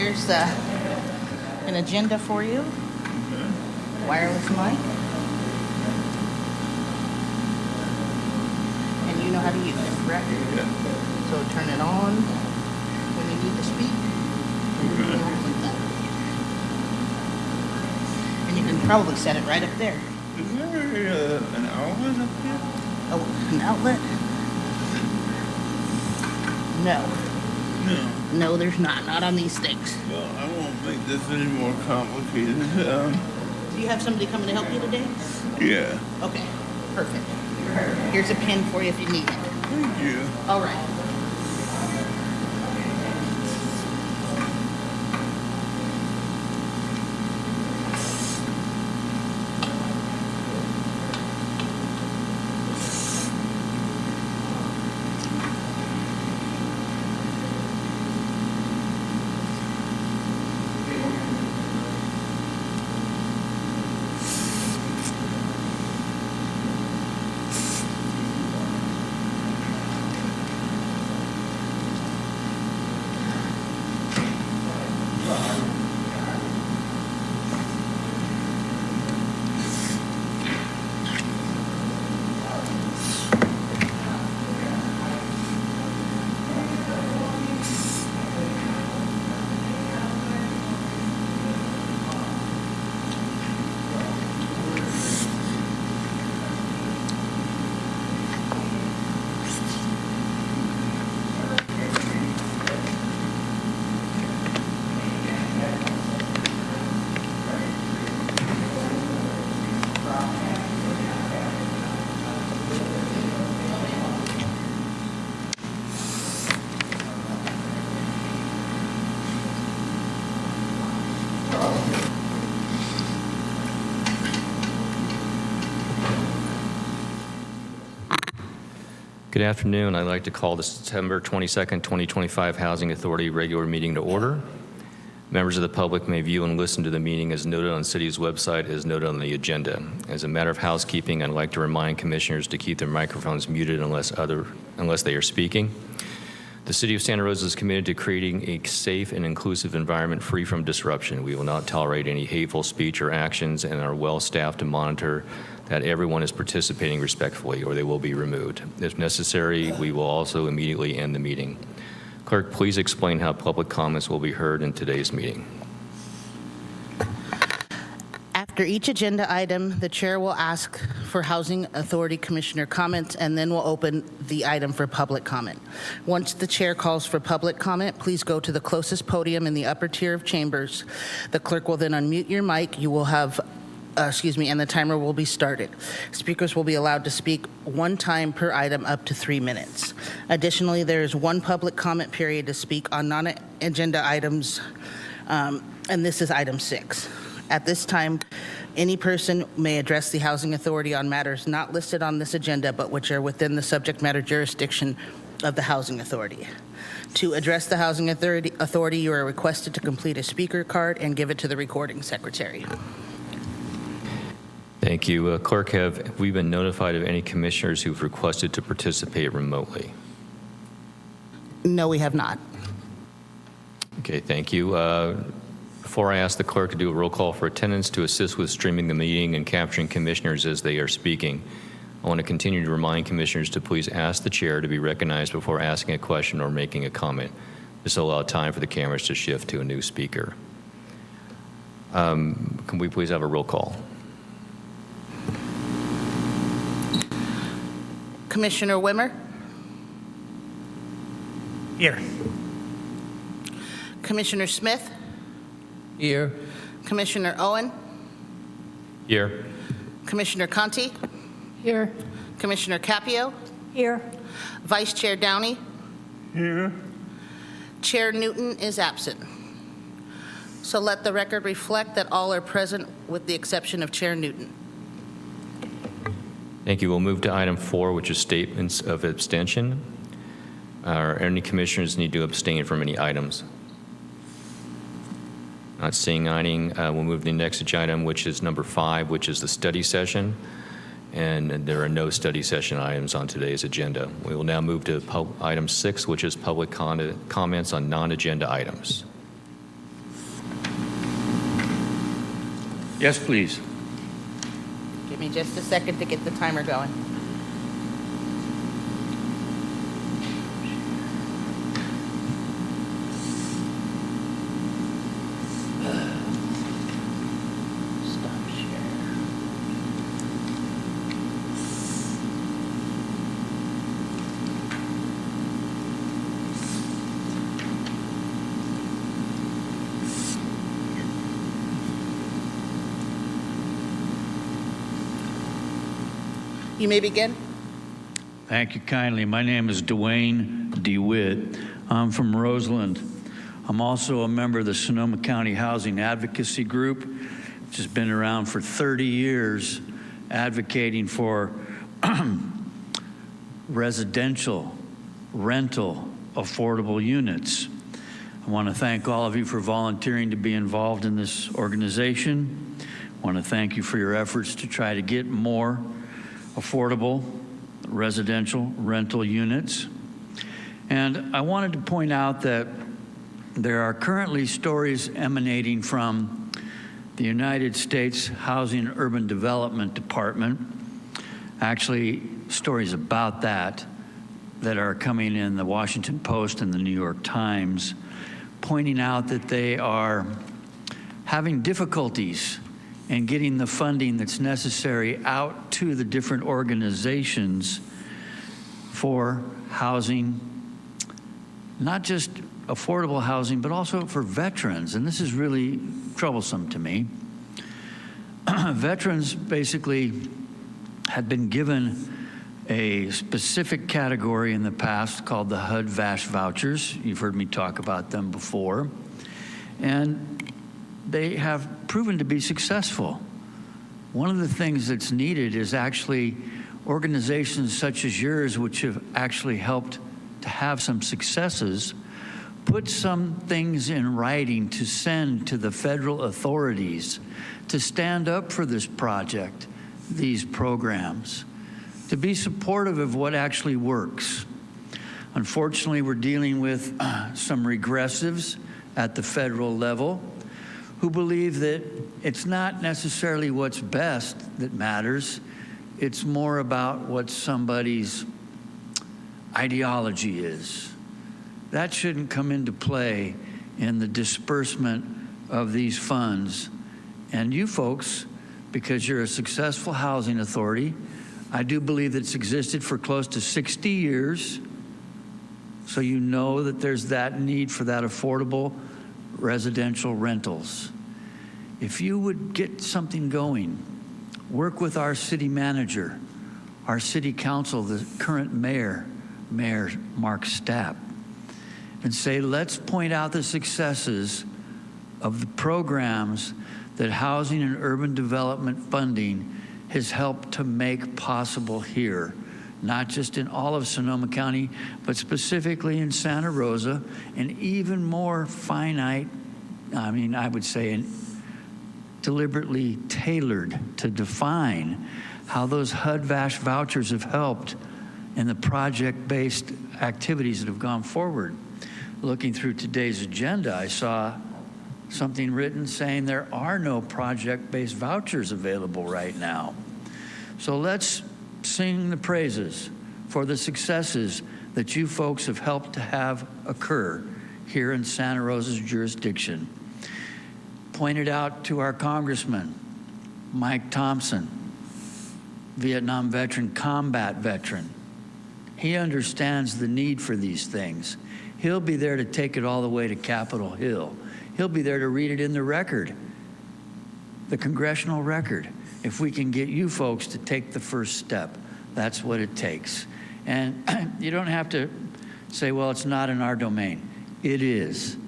Here's an agenda for you. Wireless mic. And you know how to use it, correct? Yeah. So turn it on when you need to speak. Like that. And you can probably set it right up there. Is there an outlet up here? Oh, an outlet? No. No. No, there's not. Not on these things. Well, I won't make this any more complicated. Do you have somebody coming to help you today? Yeah. Okay, perfect. Here's a pen for you if you need it. Thank you. All right. Good afternoon. I'd like to call the September 22nd, 2025 Housing Authority regular meeting to order. Members of the public may view and listen to the meeting as noted on the city's website as noted on the agenda. As a matter of housekeeping, I'd like to remind commissioners to keep their microphones muted unless they are speaking. The City of Santa Rosa is committed to creating a safe and inclusive environment free from disruption. We will not tolerate any hateful speech or actions and are well staffed to monitor that everyone is participating respectfully or they will be removed. If necessary, we will also immediately end the meeting. Clerk, please explain how public comments will be heard in today's meeting. After each agenda item, the chair will ask for Housing Authority Commissioner comments, and then we'll open the item for public comment. Once the chair calls for public comment, please go to the closest podium in the upper tier of chambers. The clerk will then unmute your mic. You will have and the timer will be started. Speakers will be allowed to speak one time per item up to 3 minutes. Additionally, there is one public comment period to speak on non-agenda items, and this is item 6. At this time, any person may address the Housing Authority on matters not listed on this agenda, but which are within the subject matter jurisdiction of the Housing Authority. To address the Housing Authority, you are requested to complete a speaker card and give it to the recording secretary. Thank you. Clerk, have we been notified of any commissioners who've requested to participate remotely? No, we have not. Okay, thank you. Before I ask the clerk to do a roll call for attendance to assist with streaming the meeting and capturing commissioners as they are speaking, I want to continue to remind commissioners to please ask the chair to be recognized before asking a question or making a comment. This will allow time for the cameras to shift to a new speaker. Can we please have a roll call? Commissioner Wimmer? Here. Commissioner Smith? Here. Commissioner Owen? Here. Commissioner Conti? Here. Commissioner Capio? Here. Vice Chair Downey? Here. Chair Newton is absent. So let the record reflect that all are present with the exception of Chair Newton. Thank you. We'll move to item 4, which is statements of abstention. Are any commissioners need to abstain from any items? Not seeing any. We'll move to the next item, which is number 5, which is the study session. And there are no study session items on today's agenda. We will now move to item 6, which is public comments on non-agenda items. Yes, please. Give me just a second to get the timer going. Stop share. You may begin. Thank you kindly. My name is Dwayne DeWitt. I'm from Roseland. I'm also a member of the Sonoma County Housing Advocacy Group, which has been around for 30 years advocating for residential, rental, affordable units. I want to thank all of you for volunteering to be involved in this organization. I want to thank you for your efforts to try to get more affordable residential rental units. And I wanted to point out that there are currently stories emanating from the United States Housing and Urban Development Department, actually stories about that are coming in the Washington Post and the New York Times, pointing out that they are having difficulties in getting the funding that's necessary out to the different organizations for housing, not just affordable housing, but also for veterans. And this is really troublesome to me. Veterans basically had been given a specific category in the past called the HUD-VASH vouchers. You've heard me talk about them before. And they have proven to be successful. One of the things that's needed is actually organizations such as yours, which have actually helped to have some successes, put some things in writing to send to the federal authorities to stand up for this project, these programs, to be supportive of what actually works. Unfortunately, we're dealing with some regressives at the federal level who believe that it's not necessarily what's best that matters. It's more about what somebody's ideology is. That shouldn't come into play in the disbursement of these funds. And you folks, because you're a successful housing authority, I do believe that it's existed for close to 60 years, so you know that there's that need for that affordable residential rentals. If you would get something going, work with our city manager, our city council, the current mayor, Mayor Mark Stapp, and say, let's point out the successes of the programs that housing and urban development funding has helped to make possible here, not just in all of Sonoma County, but specifically in Santa Rosa, and even more finite, I would say, deliberately tailored to define how those HUD-VASH vouchers have helped in the project-based activities that have gone forward. Looking through today's agenda, I saw something written saying there are no project-based vouchers available right now. So let's sing the praises for the successes that you folks have helped to have occur here in Santa Rosa's jurisdiction. Pointed out to our congressman, Mike Thompson, Vietnam veteran, combat veteran. He understands the need for these things. He'll be there to take it all the way to Capitol Hill. He'll be there to read it in the record, the congressional record. If we can get you folks to take the first step, that's what it takes. And you don't have to say, well, it's not in our domain. It is.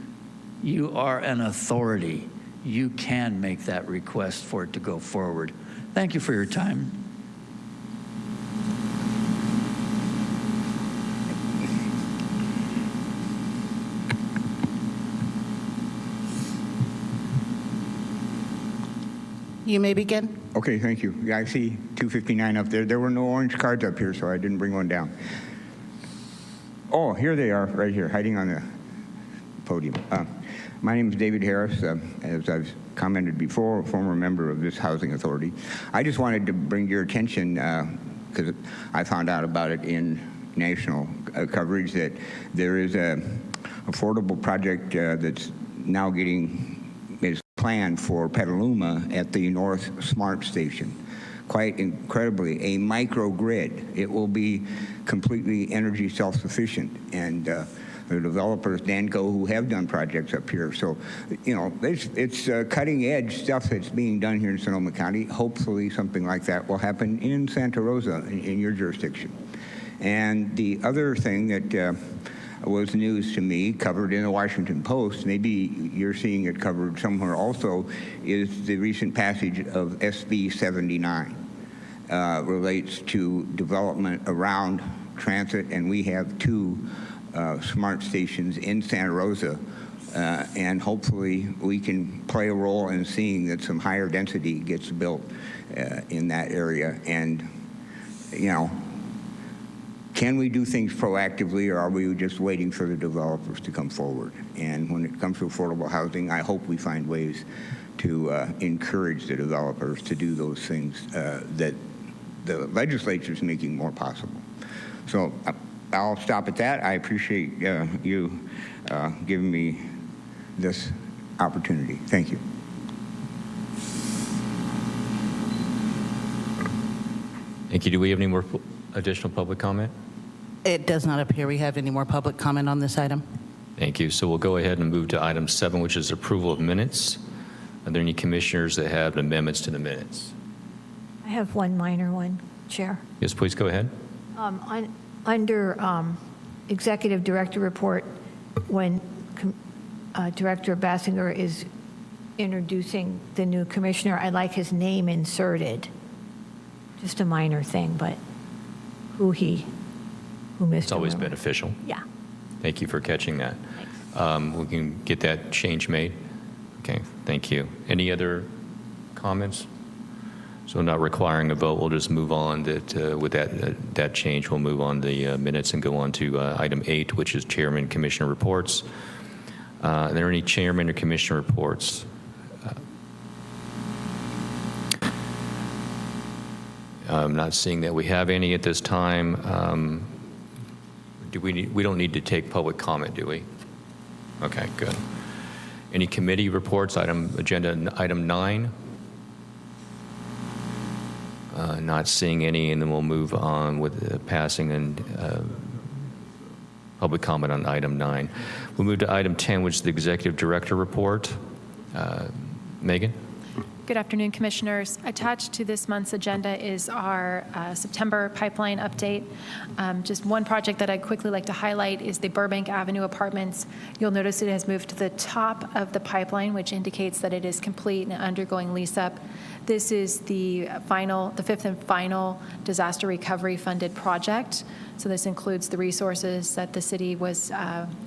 You are an authority. You can make that request for it to go forward. Thank you for your time. You may begin. Okay, thank you. Yeah, I see 259 up there. There were no orange cards up here, so I didn't bring one down. Oh, here they are, right here, hiding on the podium. My name is David Harris. As I've commented before, a former member of this housing authority. I just wanted to bring your attention, because I found out about it in national coverage, that there is a affordable project that's now is planned for Petaluma at the North Smart Station. Quite incredibly, a microgrid. It will be completely energy self-sufficient, and the developers, Danco, who have done projects up here. So, you know, it's cutting-edge stuff that's being done here in Sonoma County. Hopefully something like that will happen in Santa Rosa, in your jurisdiction. And the other thing that was news to me, covered in the Washington Post, maybe you're seeing it covered somewhere also, is the recent passage of SB 79. Relates to development around transit, and we have 2 smart stations in Santa Rosa, and hopefully we can play a role in seeing that some higher density gets built in that area. And, you know, can we do things proactively, or are we just waiting for the developers to come forward? And when it comes to affordable housing, I hope we find ways to encourage the developers to do those things that the legislature is making more possible. So I'll stop at that. I appreciate you giving me this opportunity. Thank you. Thank you. Do we have any more additional public comment? It does not appear we have any more public comment on this item. Thank you. So we'll go ahead and move to item 7, which is approval of minutes. Are there any commissioners that have amendments to the minutes? I have one minor one, Chair. Yes, please go ahead. Under Executive Director Report, when Director Bassinger is introducing the new commissioner, I'd like his name inserted. Just a minor thing, but who Mr. It's always Miller. beneficial. Yeah. Thank you for catching that. Thanks. We can get that change made. Okay, thank you. Any other comments? So not requiring a vote, we'll just move on. With that change, we'll move on the minutes and go on to item 8, which is Chairman Commissioner reports. Are there any Chairman or Commissioner reports? I'm not seeing that we have any at this time. We don't need to take public comment, do we? Okay, good. Any committee reports? Agenda item 9. Not seeing any, and then we'll move on with passing and public comment on item 9. We'll move to item 10, which is the Executive Director Report. Megan? Good afternoon, Commissioners. Attached to this month's agenda is our September pipeline update. Just one project that I'd quickly like to highlight is the Burbank Avenue Apartments. You'll notice it has moved to the top of the pipeline, which indicates that it is complete and undergoing lease-up. This is the 5th and final disaster recovery funded project. So this includes the resources that the city was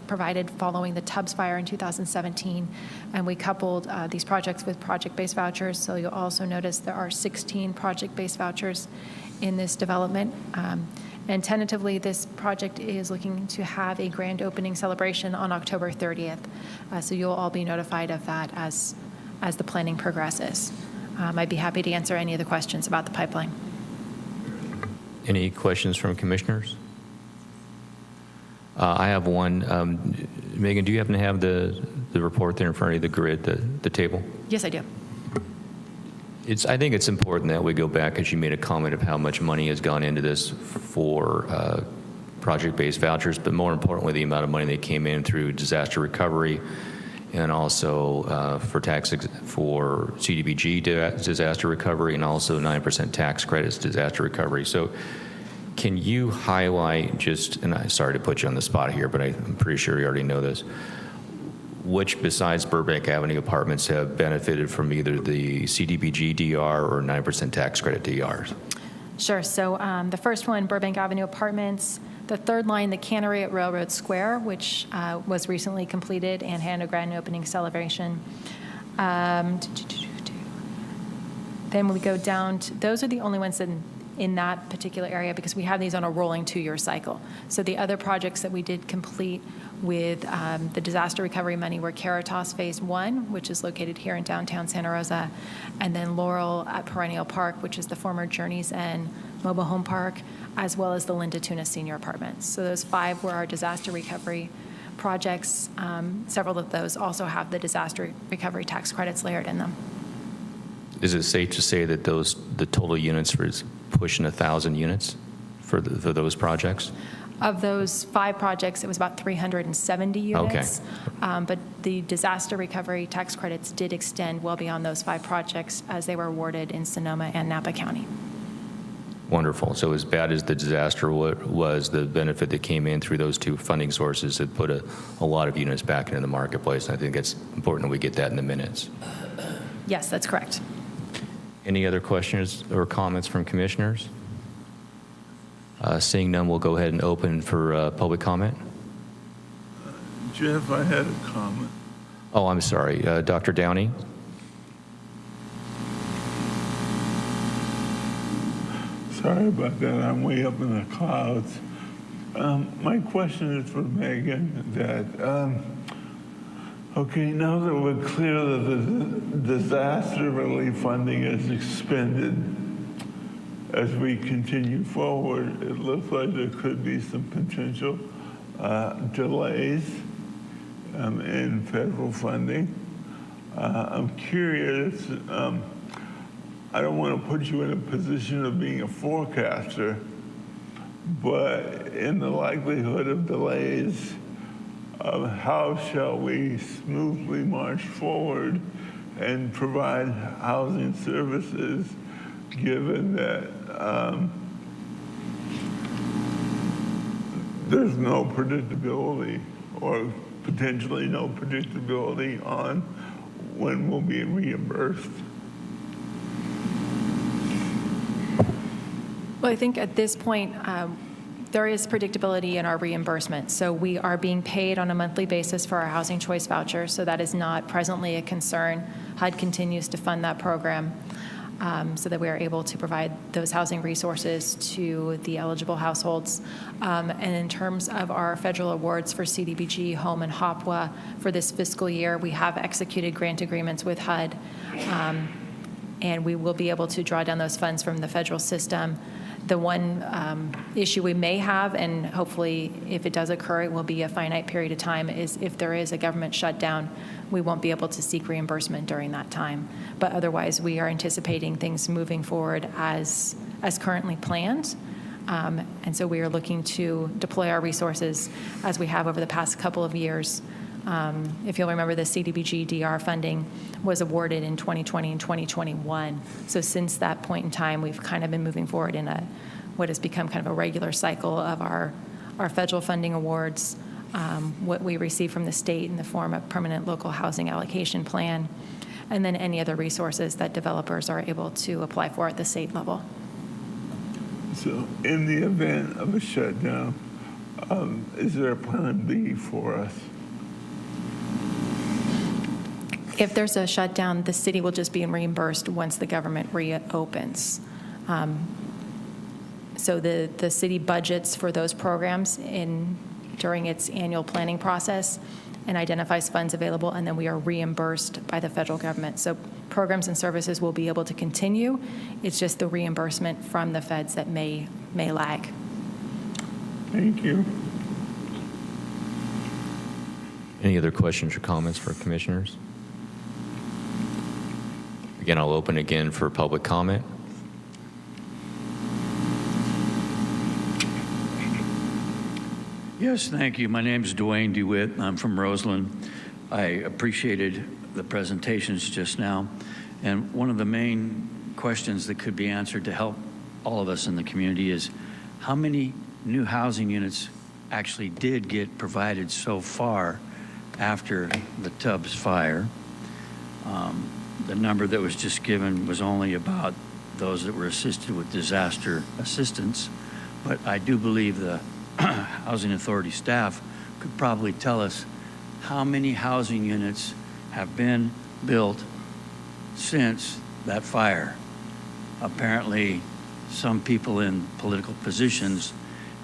provided following the Tubbs fire in 2017. And we coupled these projects with project-based vouchers. So you'll also notice there are 16 project-based vouchers in this development. And tentatively, this project is looking to have a grand opening celebration on October 30th. So you'll all be notified of that as the planning progresses. I'd be happy to answer any of the questions about the pipeline. Any questions from commissioners? I have one. Megan, do you happen to have the report there in front of you, the grid, the table? Yes, I do. I think it's important that we go back, as you made a comment of how much money has gone into this for project-based vouchers, but more importantly, the amount of money that came in through disaster recovery and also for CDBG disaster recovery, and also 9% tax credits disaster recovery. So can you highlight just, and I'm sorry to put you on the spot here, but I'm pretty sure you already know this, which besides Burbank Avenue Apartments have benefited from either the CDBG DR or 9% tax credit DRs? Sure. So the first one, Burbank Avenue Apartments. The third line, the Cannery at Railroad Square, which was recently completed and had a grand opening celebration. Then we go down to, those are the only ones in that particular area because we have these on a rolling 2-year cycle. So the other projects that we did complete with the disaster recovery money were Caritas Phase 1, which is located here in downtown Santa Rosa, and then Laurel at Perennial Park, which is the former Journey's End mobile home park, as well as the Linda Tuna Senior Apartments. So those 5 were our disaster recovery projects. Several of those also have the disaster recovery tax credits layered in them. Is it safe to say that the total units is pushing 1,000 units for those projects? Of those 5 projects, it was about 370 units. But the disaster recovery tax credits did extend well beyond those 5 projects as they were awarded in Sonoma and Napa County. Wonderful. So as bad as the disaster was, the benefit that came in through those 2 funding sources had put a lot of units back into the marketplace. And I think it's important that we get that in the minutes. Yes, that's correct. Any other questions or comments from commissioners? Seeing none, we'll go ahead and open for public comment. Jeff, I had a comment. Oh, I'm sorry. Dr. Downey? Sorry about that. I'm way up in the clouds. My question is for Megan that, okay, now that we're clear that the disaster relief funding is expended, as we continue forward, it looks like there could be some potential delays in federal funding. I'm curious, I don't want to put you in a position of being a forecaster, but in the likelihood of delays, how shall we smoothly march forward and provide housing services given that there's no predictability or potentially no predictability on when we'll be reimbursed? Well, I think at this point, there is predictability in our reimbursement. So we are being paid on a monthly basis for our Housing Choice Voucher, so that is not presently a concern. HUD continues to fund that program so that we are able to provide those housing resources to the eligible households. And in terms of our federal awards for CDBG, Home, and HOPWA for this fiscal year, we have executed grant agreements with HUD, and we will be able to draw down those funds from the federal system. The one issue we may have, and hopefully if it does occur, it will be a finite period of time, is if there is a government shutdown, we won't be able to seek reimbursement during that time. But otherwise, we are anticipating things moving forward as currently planned. And so we are looking to deploy our resources as we have over the past couple of years. If you'll remember, the CDBG DR funding was awarded in 2020 and 2021. So since that point in time, we've kind of been moving forward in what has become kind of a regular cycle of our federal funding awards, what we receive from the state in the form of permanent local housing allocation plan, and then any other resources that developers are able to apply for at the state level. So in the event of a shutdown, is there a plan B for us? If there's a shutdown, the city will just be reimbursed once the government reopens. So the city budgets for those programs during its annual planning process and identifies funds available, and then we are reimbursed by the federal government. So programs and services will be able to continue. It's just the reimbursement from the feds that may lag. Thank you. Any other questions or comments for commissioners? Again, I'll open again for public comment. Yes, thank you. My name is Dwayne DeWitt. I'm from Roseland. I appreciated the presentations just now. And one of the main questions that could be answered to help all of us in the community is how many new housing units actually did get provided so far after the Tubbs fire? The number that was just given was only about those that were assisted with disaster assistance, but I do believe the Housing Authority staff could probably tell us how many housing units have been built since that fire. Apparently, some people in political positions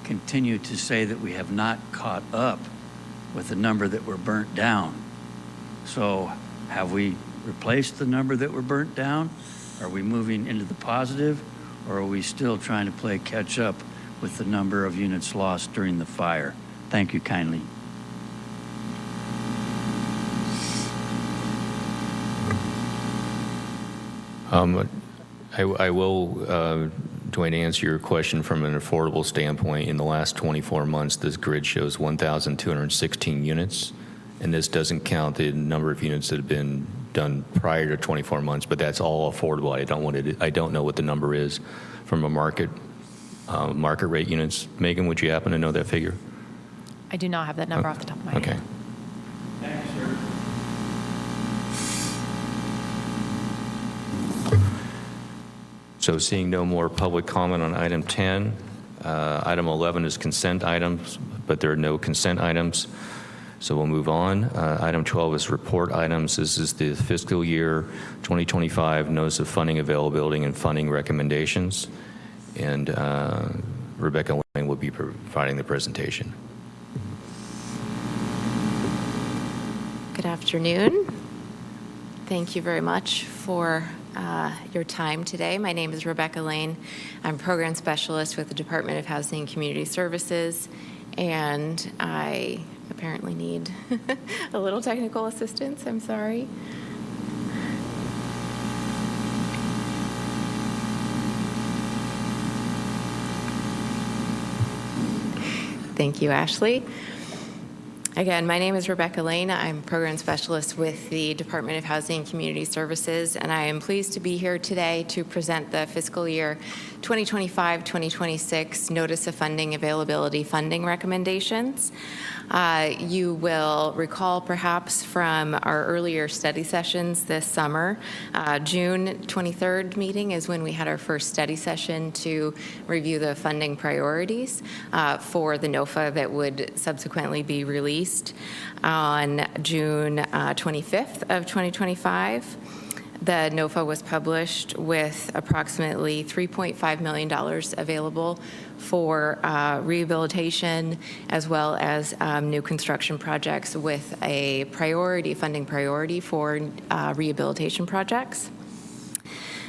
continue to say that we have not caught up with the number that were burnt down. So have we replaced the number that were burnt down? Are we moving into the positive, or are we still trying to play catch up with the number of units lost during the fire? Thank you kindly. I will, Dwayne, answer your question from an affordable standpoint. In the last 24 months, this grid shows 1,216 units, and this doesn't count the number of units that have been done prior to 24 months, but that's all affordable. I don't know what the number is from a market rate units. Megan, would you happen to know that figure? I do not have that number off the top of my head. Okay. Thank you, sir. So seeing no more public comment on item 10, item 11 is consent items, but there are no consent items. So we'll move on. Item 12 is report items. This is the fiscal year 2025 notice of funding availability and funding recommendations. And Rebecca Lane will be providing the presentation. Good afternoon. Thank you very much for your time today. My name is Rebecca Lane. I'm program specialist with the Department of Housing and Community Services, and I apparently need a little technical assistance. I'm sorry. Thank you, Ashley. Again, my name is Rebecca Lane. I'm program specialist with the Department of Housing and Community Services, and I am pleased to be here today to present the fiscal year 2025-2026 Notice of Funding Availability funding recommendations. You will recall perhaps from our earlier study sessions this summer, June 23rd meeting is when we had our first study session to review the funding priorities for the NOFA that would subsequently be released on June 25th of 2025. The NOFA was published with approximately $3.5 million available for rehabilitation as well as new construction projects, with a funding priority for rehabilitation projects.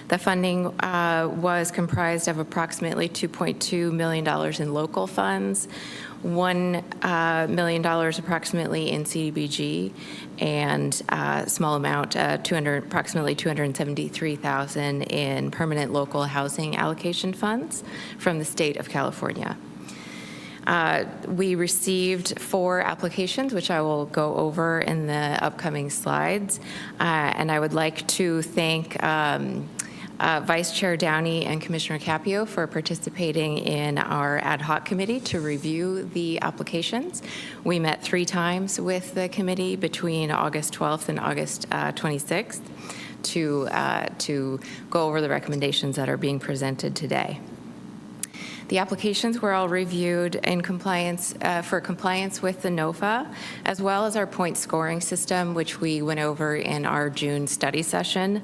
The funding was comprised of approximately $2.2 million in local funds, $1 million approximately in CDBG, and a small amount, approximately $273,000 in permanent local housing allocation funds from the state of California. We received 4 applications, which I will go over in the upcoming slides, and I would like to thank Vice Chair Downey and Commissioner Capio for participating in our ad hoc committee to review the applications. We met 3 times with the committee between August 12th and August 26th to go over the recommendations that are being presented today. The applications were all reviewed in compliance for compliance with the NOFA, as well as our point scoring system, which we went over in our June study session.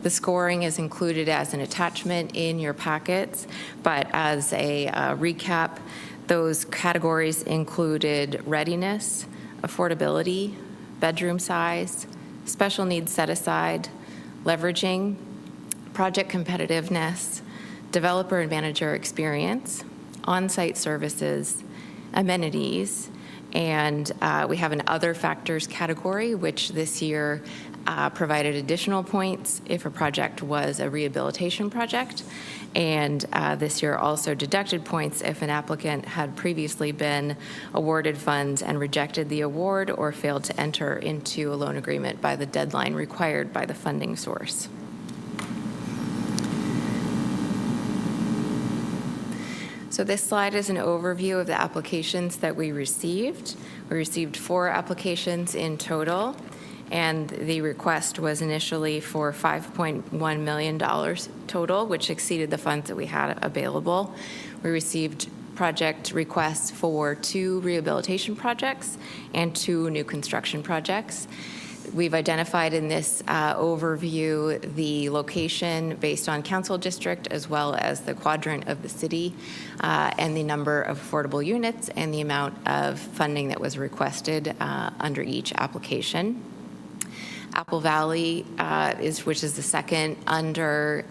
The scoring is included as an attachment in your packets, but as a recap, those categories included readiness, affordability, bedroom size, special needs set aside, leveraging, project competitiveness, developer and manager experience, on-site services, amenities, and we have an other factors category, which this year provided additional points if a project was a rehabilitation project, and this year also deducted points if an applicant had previously been awarded funds and rejected the award or failed to enter into a loan agreement by the deadline required by the funding source. So this slide is an overview of the applications that we received. We received 4 applications in total, and the request was initially for $5.1 million total, which exceeded the funds that we had available. We received project requests for 2 rehabilitation projects and 2 new construction projects. We've identified in this overview the location based on council district as well as the quadrant of the city and the number of affordable units and the amount of funding that was requested under each application. Apple Valley, which is the second under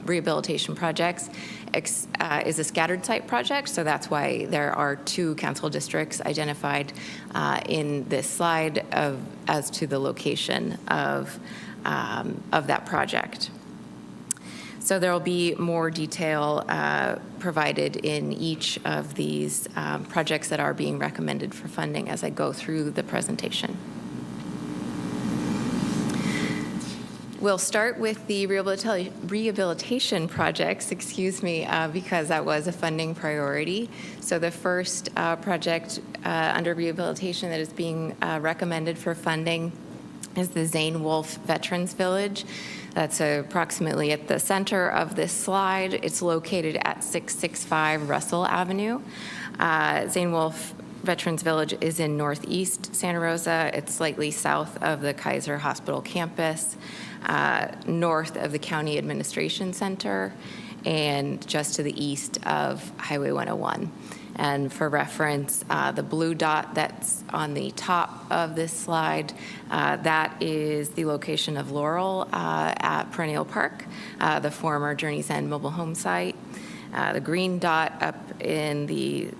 rehabilitation projects, is a scattered site project, so that's why there are 2 council districts identified in this slide as to the location of that project. So there will be more detail provided in each of these projects that are being recommended for funding as I go through the presentation. We'll start with the rehabilitation projects, because that was a funding priority. So the first project under rehabilitation that is being recommended for funding is the Zane Wolf Veterans Village. That's approximately at the center of this slide. It's located at 665 Russell Avenue. Zane Wolf Veterans Village is in northeast Santa Rosa. It's slightly south of the Kaiser Hospital campus, north of the County Administration Center, and just to the east of Highway 101. And for reference, the blue dot that's on the top of this slide, that is the location of Laurel at Perennial Park, the former Journey's End mobile home site. The green dot up in the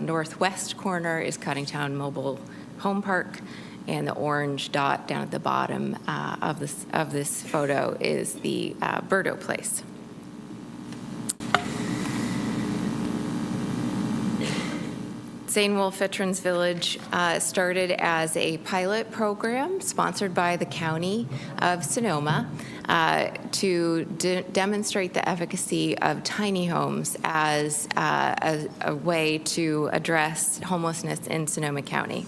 northwest corner is Cottingtown Mobile Home Park, and the orange dot down at the bottom of this photo is the Birdo Place. Zane Wolf Veterans Village started as a pilot program sponsored by the County of Sonoma to demonstrate the efficacy of tiny homes as a way to address homelessness in Sonoma County.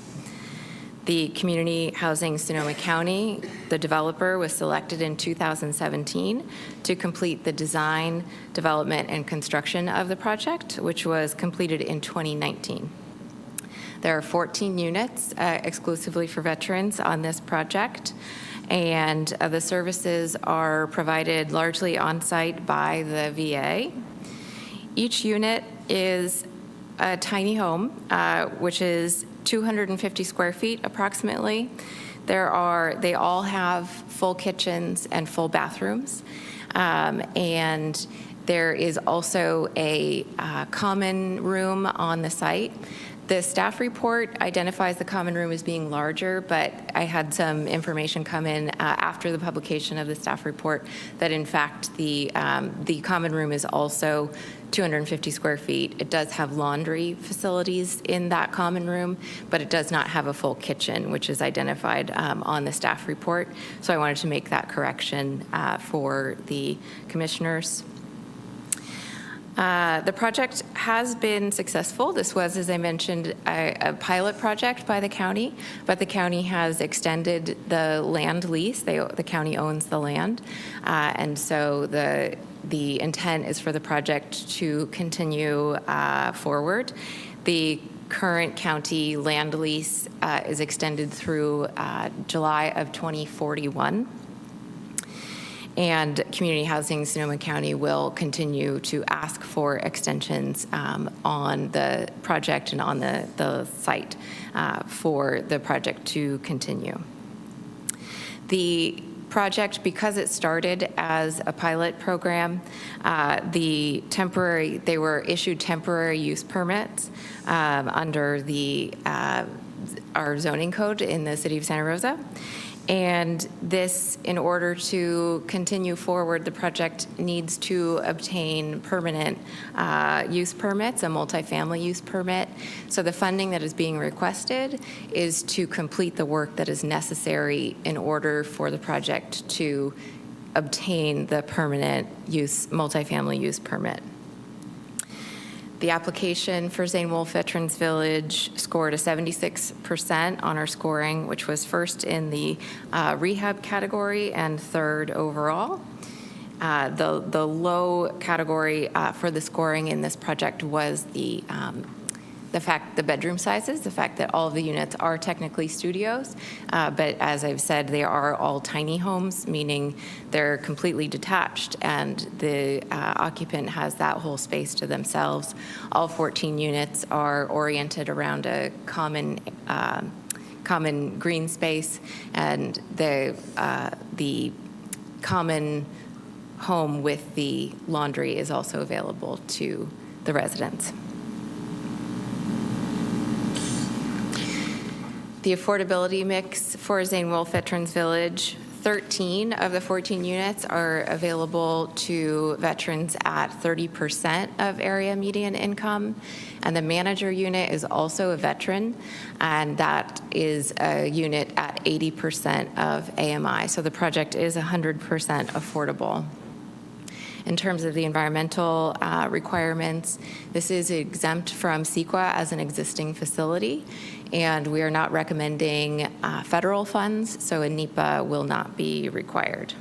The Community Housing Sonoma County, the developer, was selected in 2017 to complete the design, development, and construction of the project, which was completed in 2019. There are 14 units exclusively for veterans on this project, and the services are provided largely on-site by the VA. Each unit is a tiny home, which is 250 square feet approximately. They all have full kitchens and full bathrooms, and there is also a common room on the site. The staff report identifies the common room as being larger, but I had some information come in after the publication of the staff report that in fact the common room is also 250 square feet. It does have laundry facilities in that common room, but it does not have a full kitchen, which is identified on the staff report. So I wanted to make that correction for the commissioners. The project has been successful. This was, as I mentioned, a pilot project by the county, but the county has extended the land lease. The county owns the land, and so the intent is for the project to continue forward. The current county land lease is extended through July of 2041. And Community Housing Sonoma County will continue to ask for extensions on the project and on the site for the project to continue. The project, because it started as a pilot program, they were issued temporary use permits under our zoning code in the city of Santa Rosa. And this, in order to continue forward, the project needs to obtain permanent use permits, a multifamily use permit. So the funding that is being requested is to complete the work that is necessary in order for the project to obtain the permanent use, multifamily use permit. The application for Zane Wolf Veterans Village scored a 76% on our scoring, which was first in the rehab category and third overall. The low category for the scoring in this project was the the bedroom sizes, the fact that all of the units are technically studios, but as I've said, they are all tiny homes, meaning they're completely detached, and the occupant has that whole space to themselves. All 14 units are oriented around a common green space, and the common home with the laundry is also available to the residents. The affordability mix for Zane Wolf Veterans Village, 13 of the 14 units are available to veterans at 30% of area median income. And the manager unit is also a veteran, and that is a unit at 80% of AMI. So the project is 100% affordable. In terms of the environmental requirements, this is exempt from CEQA as an existing facility, and we are not recommending federal funds, so a NEPA will not be required.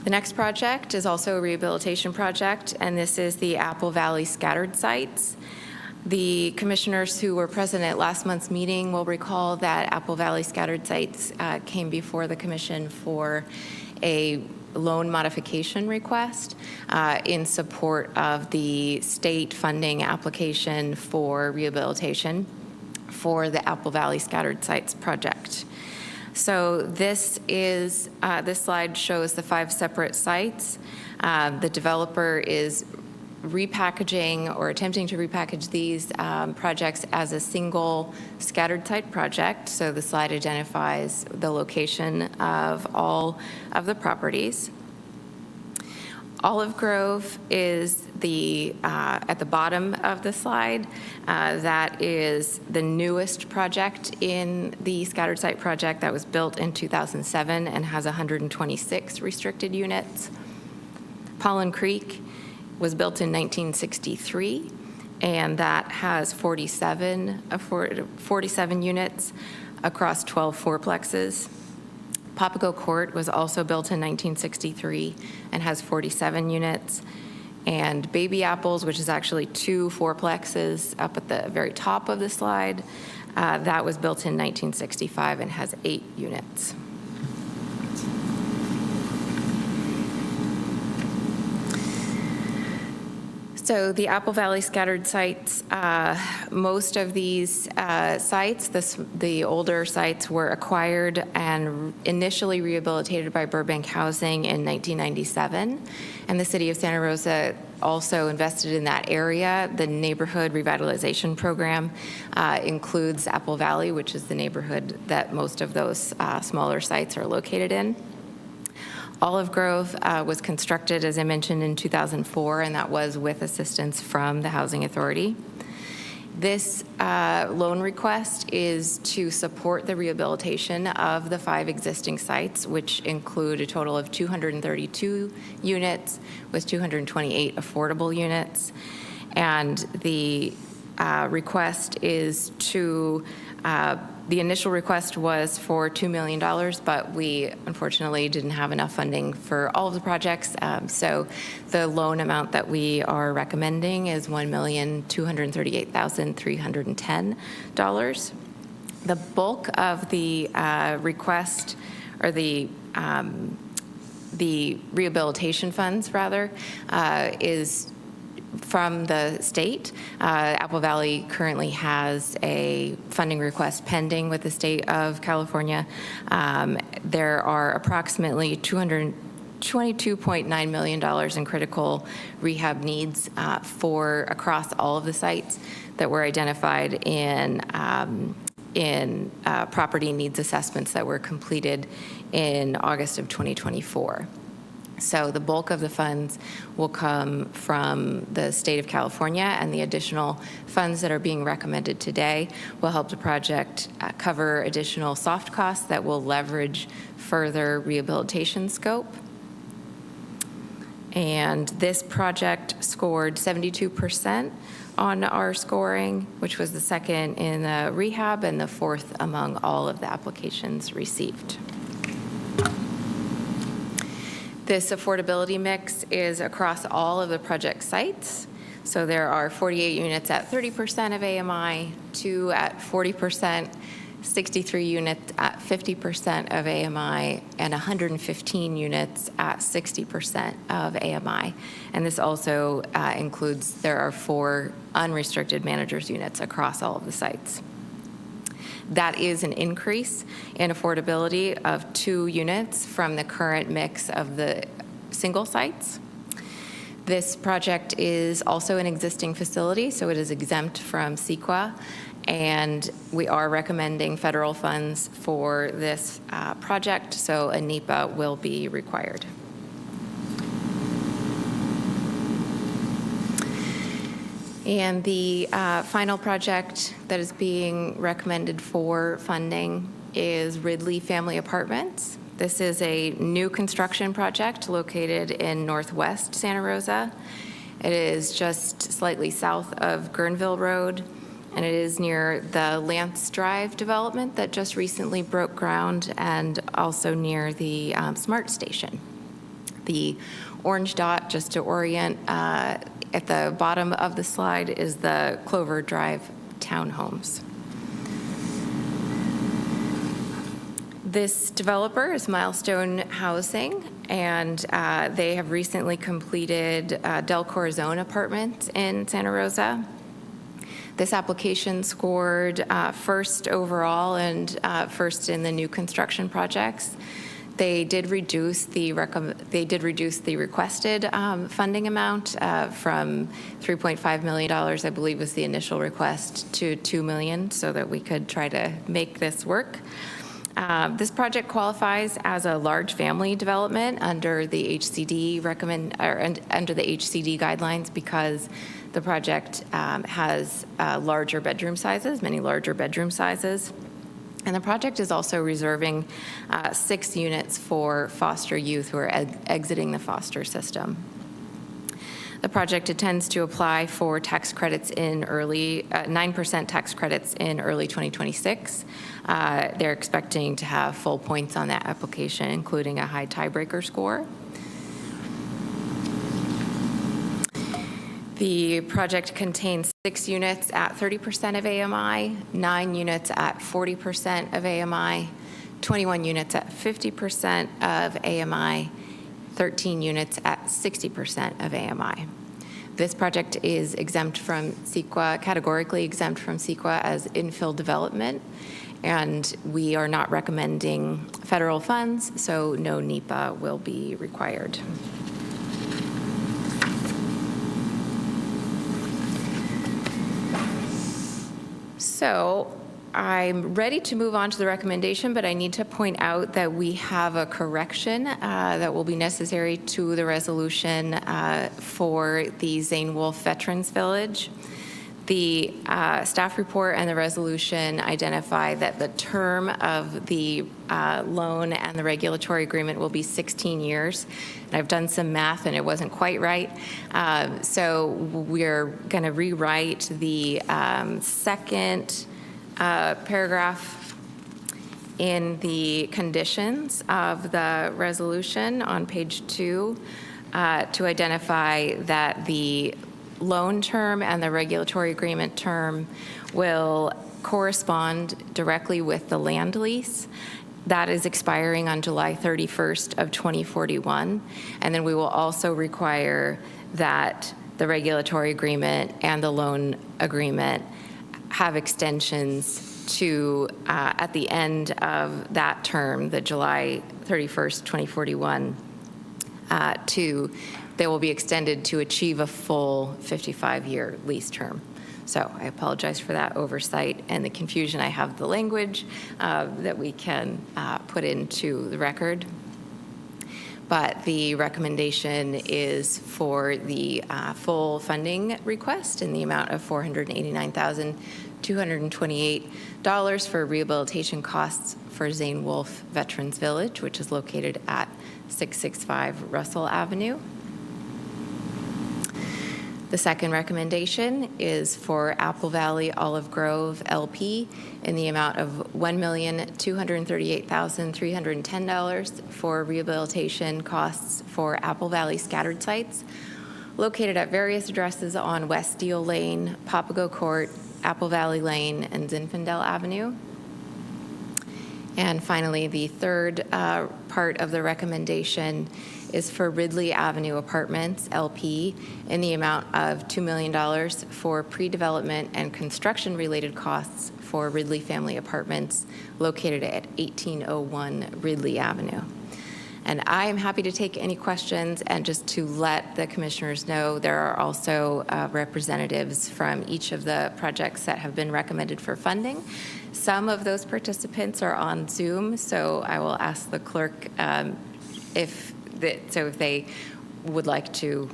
The next project is also a rehabilitation project, and this is the Apple Valley Scattered Sites. The commissioners who were present at last month's meeting will recall that Apple Valley Scattered Sites came before the commission for a loan modification request in support of the state funding application for rehabilitation for the Apple Valley Scattered Sites project. So this slide shows the 5 separate sites. The developer is repackaging or attempting to repackage these projects as a single scattered site project. So the slide identifies the location of all of the properties. Olive Grove is at the bottom of the slide. That is the newest project in the scattered site project that was built in 2007 and has 126 restricted units. Pollen Creek was built in 1963, and that has 47 units across 12 fourplexes. Papago Court was also built in 1963 and has 47 units. And Baby Apples, which is actually 2 fourplexes up at the very top of the slide, that was built in 1965 and has 8 units. So the Apple Valley Scattered Sites, most of these sites, the older sites, were acquired and initially rehabilitated by Burbank Housing in 1997. And the city of Santa Rosa also invested in that area. The neighborhood revitalization program includes Apple Valley, which is the neighborhood that most of those smaller sites are located in. Olive Grove was constructed, as I mentioned, in 2004, and that was with assistance from the Housing Authority. This loan request is to support the rehabilitation of the 5 existing sites, which include a total of 232 units with 228 affordable units. And the request is to the initial request was for $2 million, but we unfortunately didn't have enough funding for all of the projects. So the loan amount that we are recommending is $1,238,310. The bulk of the request, or the rehabilitation funds rather, is from the state. Apple Valley currently has a funding request pending with the state of California. There are approximately $22.9 million in critical rehab needs for across all of the sites that were identified in property needs assessments that were completed in August of 2024. So the bulk of the funds will come from the state of California, and the additional funds that are being recommended today will help the project cover additional soft costs that will leverage further rehabilitation scope. And this project scored 72% on our scoring, which was the second in the rehab and the 4th among all of the applications received. This affordability mix is across all of the project sites. So there are 48 units at 30% of AMI, 2 at 40%, 63 units at 50% of AMI, and 115 units at 60% of AMI. And this also includes, there are 4 unrestricted managers units across all of the sites. That is an increase in affordability of 2 units from the current mix of the single sites. This project is also an existing facility, so it is exempt from CEQA, and we are recommending federal funds for this project, so a NEPA will be required. And the final project that is being recommended for funding is Ridley Family Apartments. This is a new construction project located in northwest Santa Rosa. It is just slightly south of Guerneville Road, and it is near the Lance Drive development that just recently broke ground, and also near the SMART station. The orange dot, just to orient, at the bottom of the slide is the Clover Drive townhomes. This developer is Milestone Housing, and they have recently completed Del Corazon Apartments in Santa Rosa. This application scored first overall and first in the new construction projects. They did reduce the requested funding amount from $3.5 million, I believe was the initial request, to $2 million, so that we could try to make this work. This project qualifies as a large family development under the HCD under the HCD guidelines, because the project has larger bedroom sizes, many larger bedroom sizes. And the project is also reserving 6 units for foster youth who are exiting the foster system. The project intends to apply for tax credits in 9% tax credits in early 2026. They're expecting to have full points on that application, including a high tiebreaker score. The project contains 6 units at 30% of AMI, 9 units at 40% of AMI, 21 units at 50% of AMI, 13 units at 60% of AMI. This project is exempt from CEQA, categorically exempt from CEQA as infill development, and we are not recommending federal funds, so no NEPA will be required. So I'm ready to move on to the recommendation, but I need to point out that we have a correction that will be necessary to the resolution for the Zane Wolf Veterans Village. The staff report and the resolution identify that the term of the loan and the regulatory agreement will be 16 years. And I've done some math and it wasn't quite right. So we're going to rewrite the second paragraph in the conditions of the resolution on page 2 to identify that the loan term and the regulatory agreement term will correspond directly with the land lease. That is expiring on July 31st of 2041. And then we will also require that the regulatory agreement and the loan agreement have extensions to, at the end of that term, the July 31st, 2041, they will be extended to achieve a full 55-year lease term. So I apologize for that oversight and the confusion. I have the language that we can put into the record. But the recommendation is for the full funding request in the amount of $489,228 for rehabilitation costs for Zane Wolf Veterans Village, which is located at 665 Russell Avenue. The second recommendation is for Apple Valley Olive Grove LP in the amount of $1,238,310 for rehabilitation costs for Apple Valley scattered sites, located at various addresses on West Deal Lane, Papago Court, Apple Valley Lane, and Zinfandel Avenue. And finally, the third part of the recommendation is for Ridley Avenue Apartments, LP, in the amount of $2 million for pre-development and construction-related costs for Ridley Family Apartments located at 1801 Ridley Avenue. And I am happy to take any questions, and just to let the commissioners know, there are also representatives from each of the projects that have been recommended for funding. Some of those participants are on Zoom, so I will ask the clerk if they would like to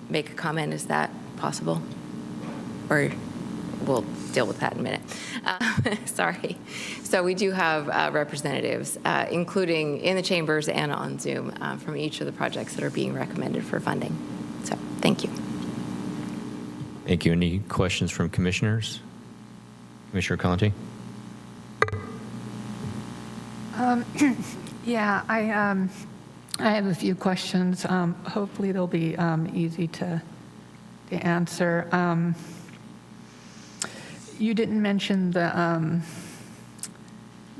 make a comment. Is that possible? Or we'll deal with that in a minute. Sorry. So we do have representatives, including in the chambers and on Zoom, from each of the projects that are being recommended for funding. So thank you. Thank you. Any questions from commissioners? Commissioner Conti? Yeah, I have a few questions. Hopefully they'll be easy to answer. You didn't mention the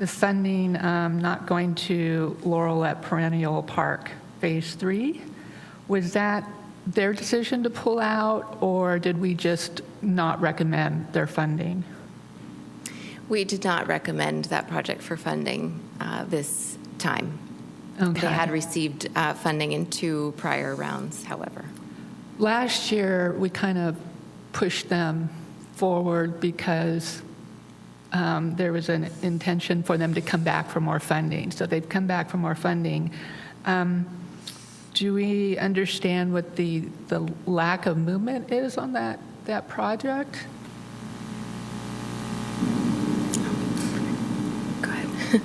funding not going to Laurelette Perennial Park Phase 3. Was that their decision to pull out, or did we just not recommend their funding? We did not recommend that project for funding this time. Okay. They had received funding in 2 prior rounds, however. Last year, we kind of pushed them forward because there was an intention for them to come back for more funding. So they've come back for more funding. Do we understand what the lack of movement is on that project? Go ahead.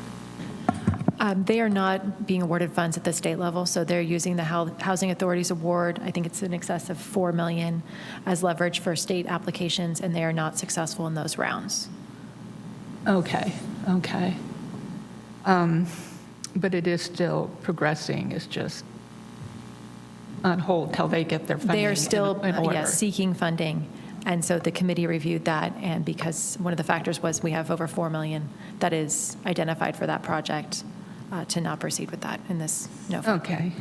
They are not being awarded funds at the state level, so they're using the Housing Authority's award. I think it's in excess of $4 million as leverage for state applications, and they are not successful in those rounds. Okay. But it is still progressing. It's just on hold till they get their funding. They are still in order. seeking funding, and so the committee reviewed that, and because one of the factors was we have over $4 million that is identified for that project, to not proceed with that in this no fund. Okay.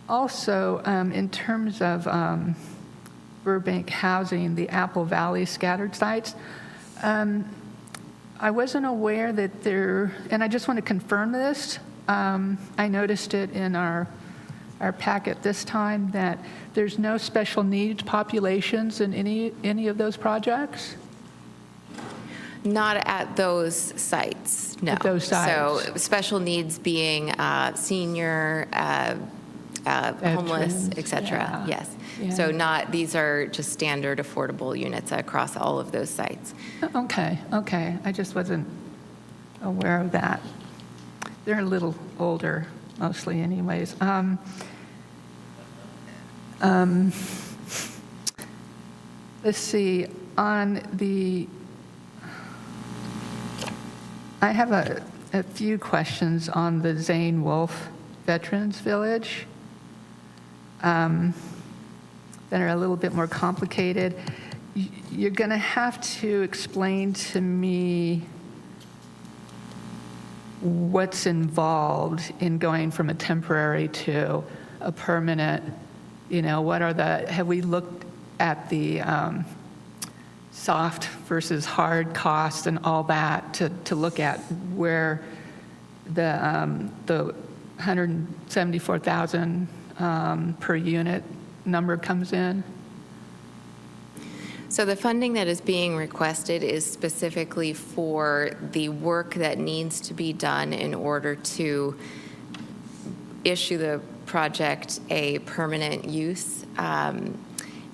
Also, in terms of Burbank housing, the Apple Valley scattered sites, I wasn't aware that there, and I just want to confirm this. I noticed it in our packet this time that there's no special needs populations in any of those projects? Not at those sites, no. At those sites. So special needs being senior, homeless, et cetera, yeah. yes. Yeah. So these are just standard affordable units across all of those sites. Okay. I just wasn't aware of that. They're a little older, mostly anyways. Let's see, I have a few questions on the Zane Wolf Veterans Village that are a little bit more complicated. You're going to have to explain to me what's involved in going from a temporary to a permanent. Have we looked at the soft versus hard costs and all that to look at where the 174,000 per unit number comes in? So the funding that is being requested is specifically for the work that needs to be done in order to issue the project a permanent use.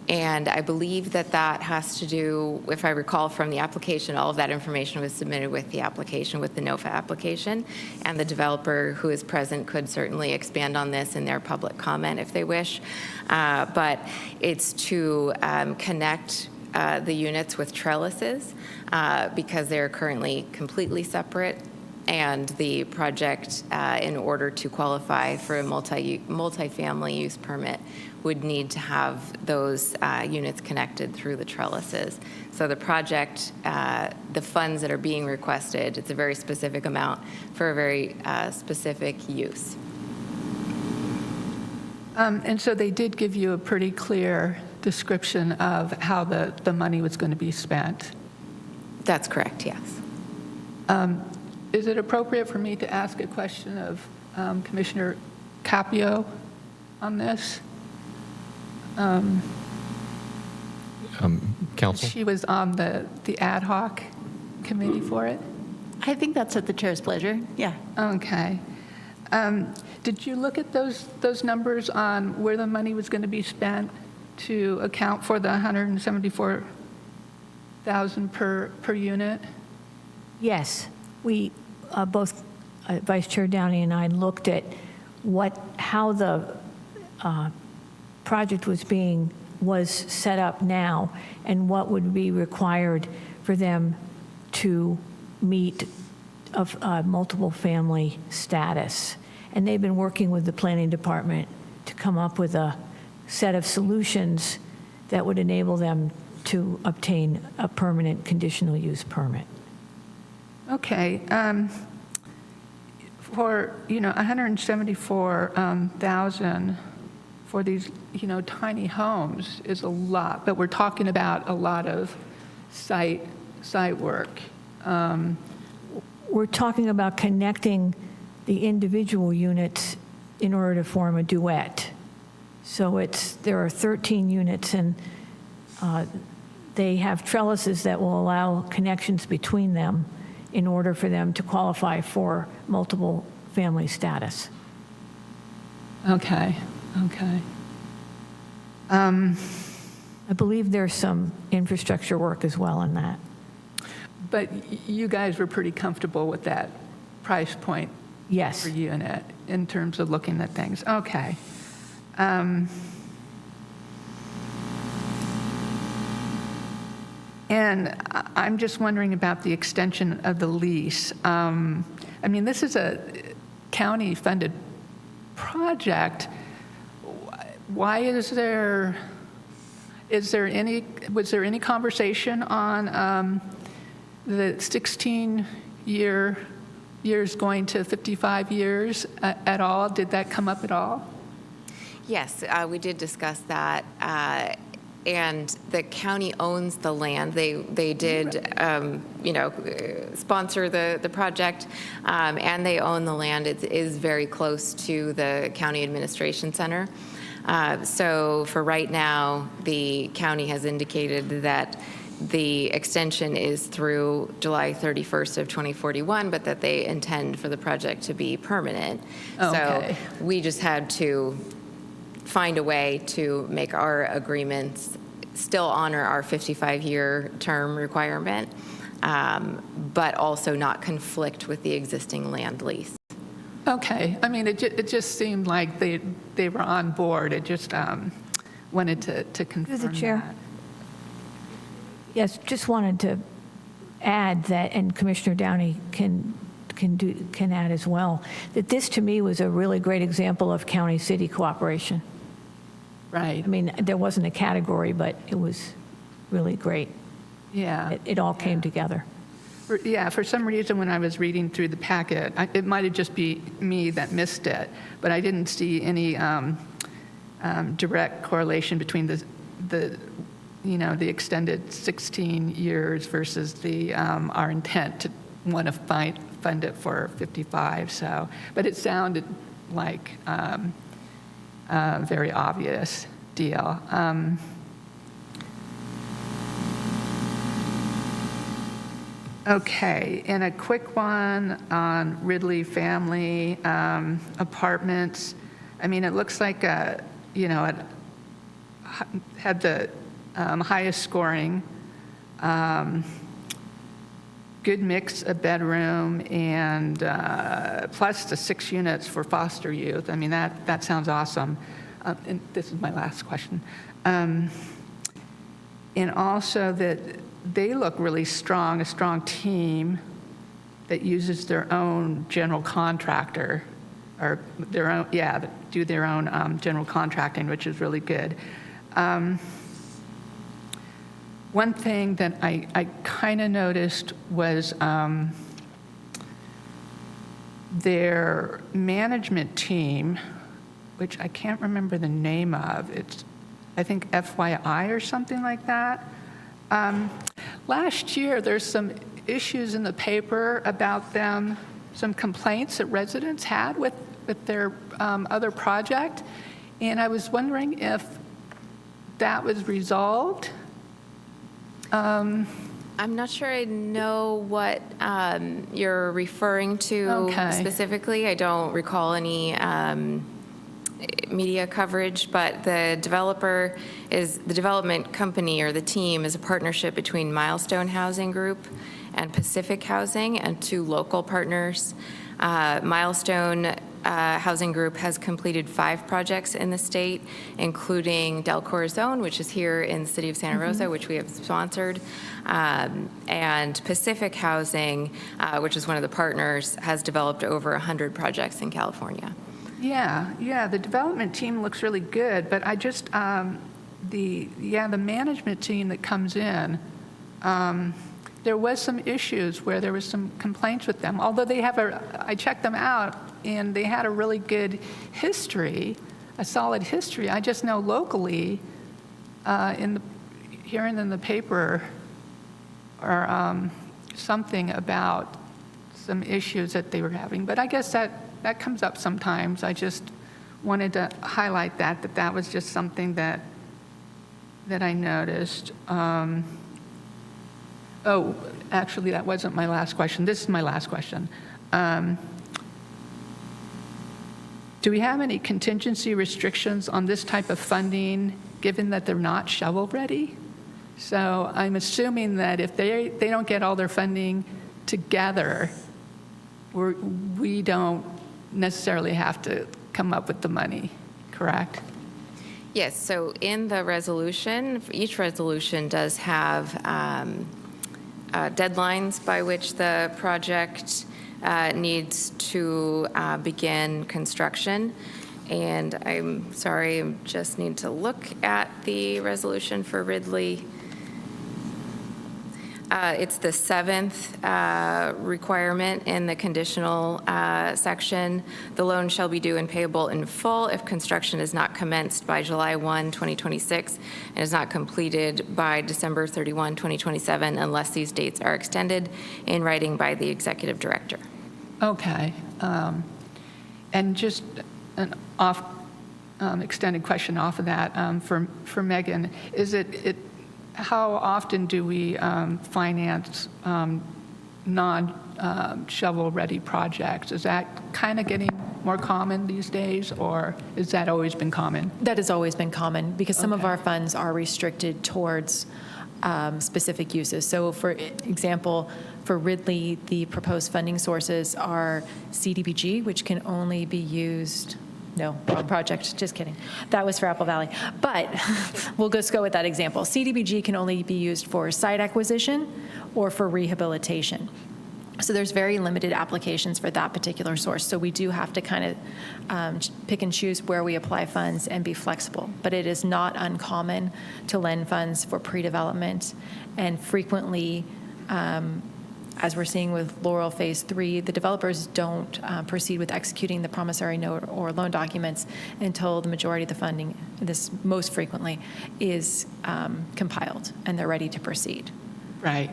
And I believe that has to do, if I recall from the application, all of that information was submitted with the application, with the NOFA application. And the developer who is present could certainly expand on this in their public comment if they wish. But it's to connect the units with trellises because they're currently completely separate And the project, in order to qualify for a multifamily use permit, would need to have those units connected through the trellises. So the project, the funds that are being requested, it's a very specific amount for a very specific use. And so they did give you a pretty clear description of how the money was going to be spent. That's correct, yes. Is it appropriate for me to ask a question of Commissioner Capio on this? Council? She was on the ad hoc committee for it? I think that's at the chair's pleasure, yeah. Okay. Did you look at those numbers on where the money was going to be spent to account for the $174,000 per unit? Yes, we both, Vice Chair Downey and I looked at how the project was set up now and what would be required for them to meet of multiple family status. And they've been working with the planning department to come up with a set of solutions that would enable them to obtain a permanent conditional use permit. Okay. For, $174,000 for these, tiny homes is a lot, but we're talking about a lot of site work. We're talking about connecting the individual units in order to form a duet. So there are 13 units, and they have trellises that will allow connections between them in order for them to qualify for multiple family status. Okay. I believe there's some infrastructure work as well in that. But you guys were pretty comfortable with that price point Yes. per unit in terms of looking at things. Okay. And I'm just wondering about the extension of the lease. This is a county-funded project. Why was there any conversation on the 16 years going to 55 years at all? Did that come up at all? Yes, we did discuss that. And the county owns the land. They did, sponsor the project, and they own the land. It is very close to the county administration center. So for right now, the county has indicated that the extension is through July 31st of 2041, but that they intend for the project to be permanent. Okay. So we just had to find a way to make our agreements still honor our 55-year term requirement, but also not conflict with the existing land lease. Okay. It just seemed like they were on board. It just wanted to confirm Through the chair. that. Yes, just wanted to add that, and Commissioner Downey can add as well, that this to me was a really great example of county-city cooperation. Right. There wasn't a category, but it was really great. Yeah. It all came together. For some reason, when I was reading through the packet, it might have just been me that missed it, but I didn't see any direct correlation between the extended 16 years versus our intent to want to fund it for 55. So, but it sounded like a very obvious deal. Okay, and a quick one on Ridley Family Apartments. It looks like it had the highest scoring, good mix of bedroom, and plus the 6 units for foster youth. That sounds awesome. And this is my last question. And also that they look really strong, a strong team. that uses their own general contractor, or their own, yeah, do their own general contracting, which is really good. One thing that I kind of noticed was their management team, which I can't remember the name of. It's, I think, FYI or something like that. Last year, there's some issues in the paper about them, some complaints that residents had with their other project, and I was wondering if that was resolved. I'm not sure I know what you're referring to Okay. specifically. I don't recall any media coverage, but the developer is, the development company or the team is a partnership between Milestone Housing Group and Pacific Housing and 2 local partners. Milestone Housing Group has completed 5 projects in the state, including Del Corazon, which is here in the city of Santa Rosa, which we have sponsored, and Pacific Housing, which is one of the partners, has developed over 100 projects in California. Yeah, the development team looks really good, but I just, the management team that comes in, there was some issues where there was some complaints with them, although they have I checked them out, and they had a really good history, a solid history. I just know locally, hearing in the paper, or something about some issues that they were having, but I guess that comes up sometimes. I just wanted to highlight that was just something that I noticed. Oh, actually, that wasn't my last question. This is my last question. Do we have any contingency restrictions on this type of funding, given that they're not shovel-ready? So I'm assuming that if they don't get all their funding together, we don't necessarily have to come up with the money, correct? Yes, so in the resolution, each resolution does have deadlines by which the project needs to begin construction. And I'm sorry, I just need to look at the resolution for Ridley. It's the 7th requirement in the conditional section. The loan shall be due and payable in full if construction is not commenced by July 1, 2026, and is not completed by December 31, 2027, unless these dates are extended in writing by the executive director. Okay. And just an extended question off of that for Megan, is how often do we finance non-shovel-ready projects? Is that kind of getting more common these days, or has that always been common? That has always been common because some of Okay. our funds are restricted towards specific uses. So for example, for Ridley, the proposed funding sources are CDBG, which can only be used, no, wrong project, just kidding. That was for Apple Valley. But we'll just go with that example. CDBG can only be used for site acquisition or for rehabilitation. So there's very limited applications for that particular source. So we do have to kind of pick and choose where we apply funds and be flexible. But it is not uncommon to lend funds for pre-development, and frequently, as we're seeing with Laurel Phase 3, the developers don't proceed with executing the promissory note or loan documents until the majority of the funding, this most frequently, is compiled and they're ready to proceed. Right.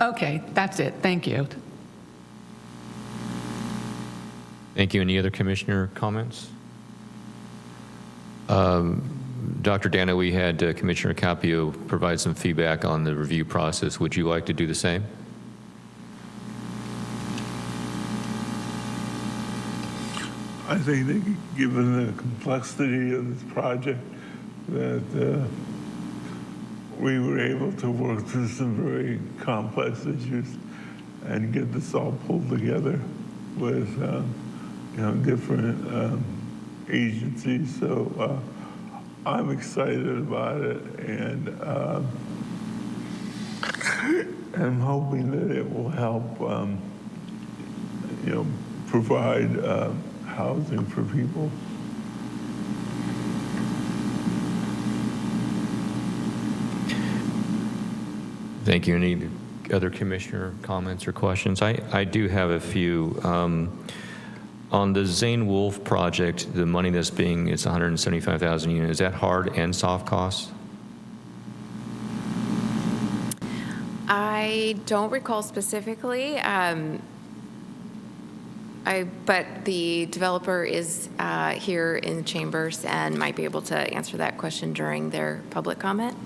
Okay, that's it. Thank you. Thank you. Any other commissioner comments? Dr. Dano, we had Commissioner Capio provide some feedback on the review process. Would you like to do the same? I think that given the complexity of this project, that we were able to work through some very complex issues and get this all pulled together with different agencies. So I'm excited about it, and I'm hoping that it will help provide housing for people. Thank you. Any other commissioner comments or questions? I do have a few. On the Zane Wolf project, the money that's being, it's 175,000 units. Is that hard and soft costs? I don't recall specifically, but the developer is here in the chambers and might be able to answer that question during their public comment.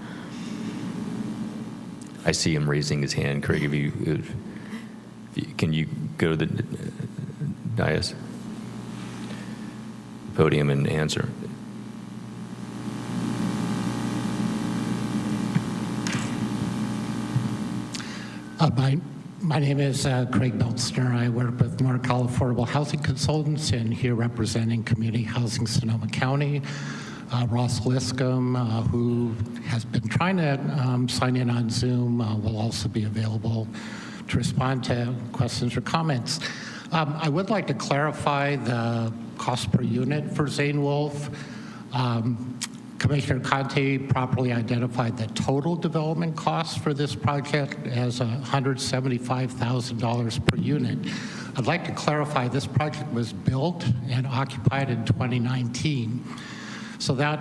I see him raising his hand. Craig, can you go to the dais, podium, and answer? My name is Craig Beltzner. I work with NorCal Affordable Housing Consultants and here representing Community Housing Sonoma County. Ross Liscombe, who has been trying to sign in on Zoom, will also be available to respond to questions or comments. I would like to clarify the cost per unit for Zane Wolf. Commissioner Conte properly identified the total development cost for this project as $175,000 per unit. I'd like to clarify this project was built and occupied in 2019. So that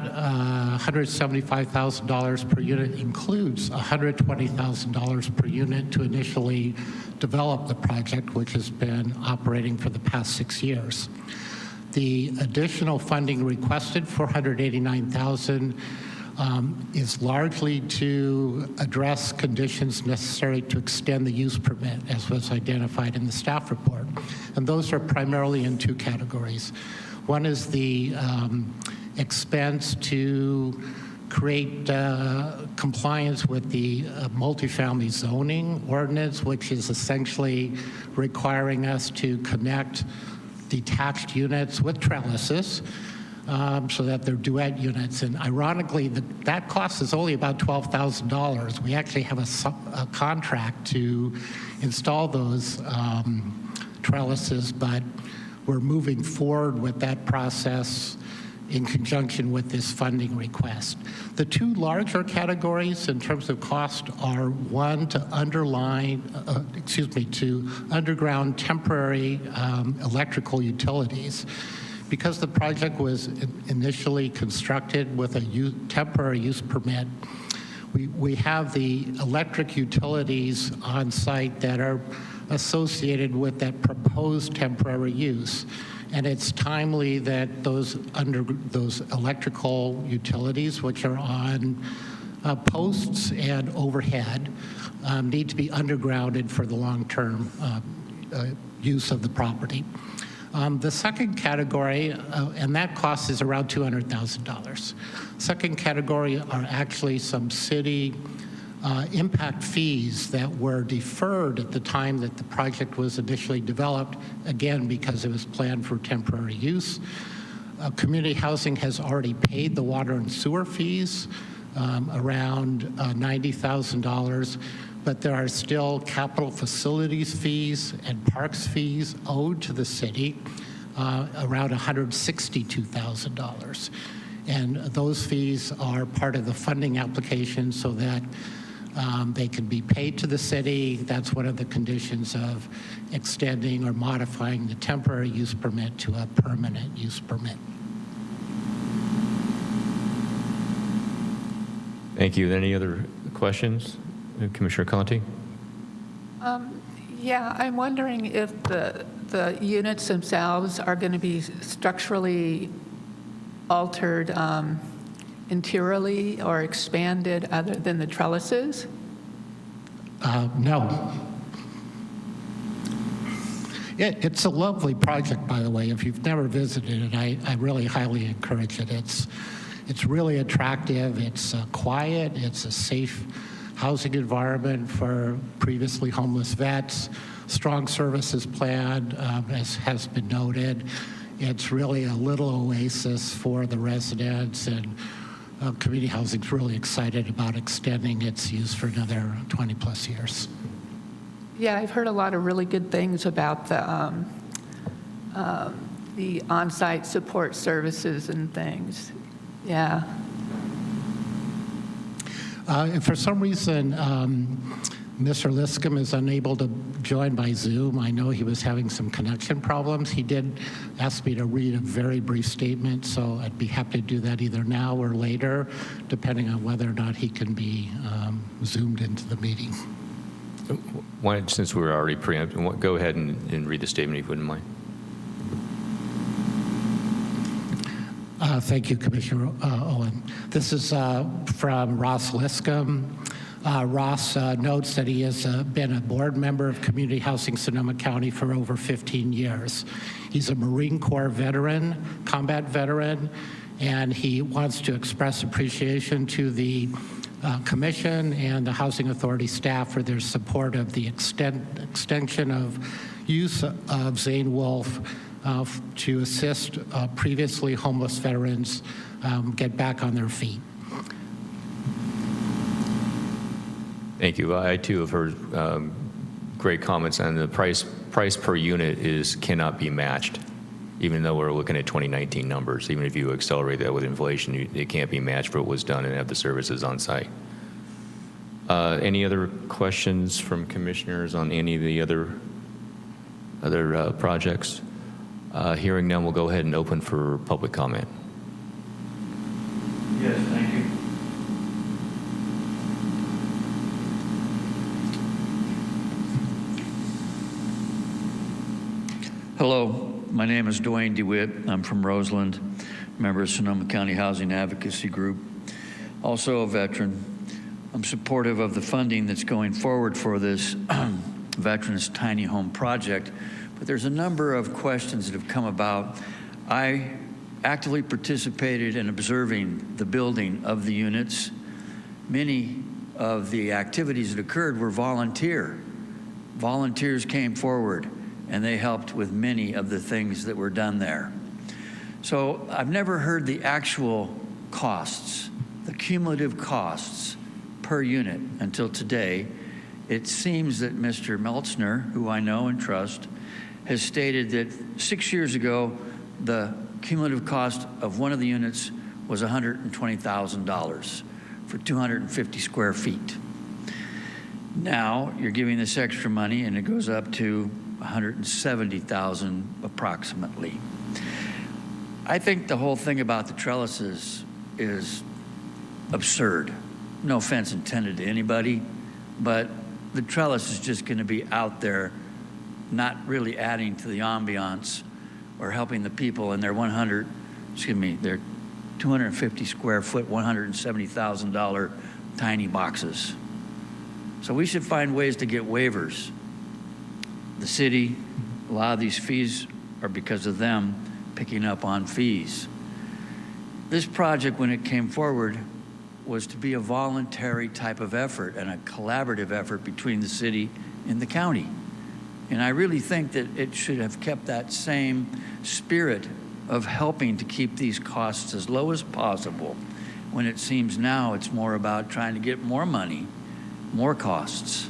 $175,000 per unit includes $120,000 per unit to initially develop the project, which has been operating for the past 6 years. The additional funding requested, $489,000, is largely to address conditions necessary to extend the use permit, as was identified in the staff report. And those are primarily in two categories. One is the expense to create compliance with the multifamily zoning ordinance, which is essentially requiring us to connect detached units with trellises so that they're duet units. And ironically, that cost is only about $12,000. We actually have a contract to install those trellises, but we're moving forward with that process in conjunction with this funding request. The two larger categories in terms of cost are one, to underground temporary electrical utilities. Because the project was initially constructed with a temporary use permit, we have the electric utilities on site that are associated with that proposed temporary use. And it's timely that those electrical utilities, which are on posts and overhead, need to be undergrounded for the long-term use of the property. The second category, and that cost is around $200,000. Second category are actually some city impact fees that were deferred at the time that the project was initially developed, again, because it was planned for temporary use. Community Housing has already paid the water and sewer fees, around $90,000, but there are still capital facilities fees and parks fees owed to the city, around $162,000. And those fees are part of the funding application so that they can be paid to the city. That's one of the conditions of extending or modifying the temporary use permit to a permanent use permit. Thank you. Any other questions? Commissioner Conte? Yeah, I'm wondering if the units themselves are going to be structurally altered interiorly or expanded other than the trellises? No. It's a lovely project, by the way. If you've never visited it, I really highly encourage it. It's really attractive. It's quiet. It's a safe housing environment for previously homeless vets. Strong services plan, as has been noted. It's really a little oasis for the residents, and Community Housing's really excited about extending its use for another 20 plus years. Yeah, I've heard a lot of really good things about the on-site support services and things. Yeah. If for some reason Mr. Liscombe is unable to join by Zoom, I know he was having some connection problems. He did ask me to read a very brief statement, so I'd be happy to do that either now or later, depending on whether or not he can be Zoomed into the meeting. Why, since we're already preempting, go ahead and read the statement if you wouldn't mind. Thank you, Commissioner Owen. This is from Ross Liscombe. Ross notes that he has been a board member of Community Housing Sonoma County for over 15 years. He's a Marine Corps veteran, combat veteran, and he wants to express appreciation to the Commission and the Housing Authority staff for their support of the extension of use of Zane Wolf to assist previously homeless veterans get back on their feet. Thank you. I too have heard great comments, and the price per unit cannot be matched, even though we're looking at 2019 numbers. Even if you accelerate that with inflation, it can't be matched for what was done and have the services on site. Any other questions from commissioners on any of the other projects? Hearing none, we'll go ahead and open for public comment. Yes, thank you. Hello, my name is Dwayne DeWitt. I'm from Roseland, member of Sonoma County Housing Advocacy Group, also a veteran. I'm supportive of the funding that's going forward for this Veterans Tiny Home Project, but there's a number of questions that have come about. I actively participated in observing the building of the units. Many of the activities that occurred were volunteer. Volunteers came forward and they helped with many of the things that were done there. So I've never heard the actual costs, the cumulative costs per unit until today. It seems that Mr. Meltzner, who I know and trust, has stated that 6 years ago, the cumulative cost of one of the units was $120,000 for 250 square feet. Now you're giving this extra money and it goes up to $170,000 approximately. I think the whole thing about the trellises is absurd. No offense intended to anybody, but the trellis is just going to be out there, not really adding to the ambiance or helping the people in their their 250 square foot, $170,000 tiny boxes. So we should find ways to get waivers. The city, a lot of these fees are because of them picking up on fees. This project, when it came forward, was to be a voluntary type of effort and a collaborative effort between the city and the county. And I really think that it should have kept that same spirit of helping to keep these costs as low as possible, when it seems now it's more about trying to get more money, more costs.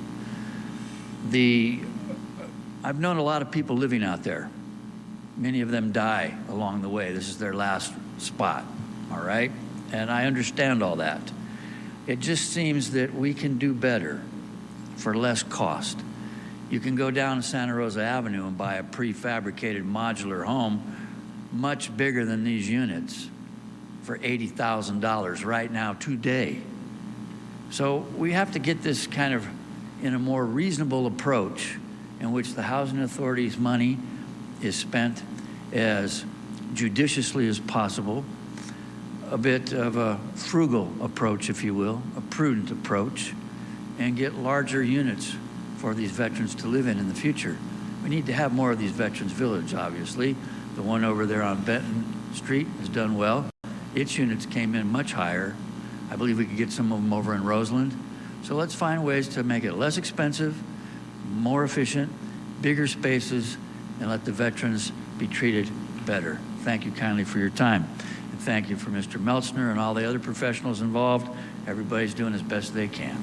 I've known a lot of people living out there. Many of them die along the way. This is their last spot, all right? And I understand all that. It just seems that we can do better for less cost. You can go down Santa Rosa Avenue and buy a prefabricated modular home much bigger than these units for $80,000 right now today. So we have to get this kind of in a more reasonable approach in which the Housing Authority's money is spent as judiciously as possible, a bit of a frugal approach, if you will, a prudent approach, and get larger units for these veterans to live in the future. We need to have more of these Veterans Village, obviously. The one over there on Benton Street has done well. Its units came in much higher. I believe we could get some of them over in Roseland. So let's find ways to make it less expensive, more efficient, bigger spaces, and let the veterans be treated better. Thank you kindly for your time. And thank you for Mr. Meltzner and all the other professionals involved. Everybody's doing as best they can.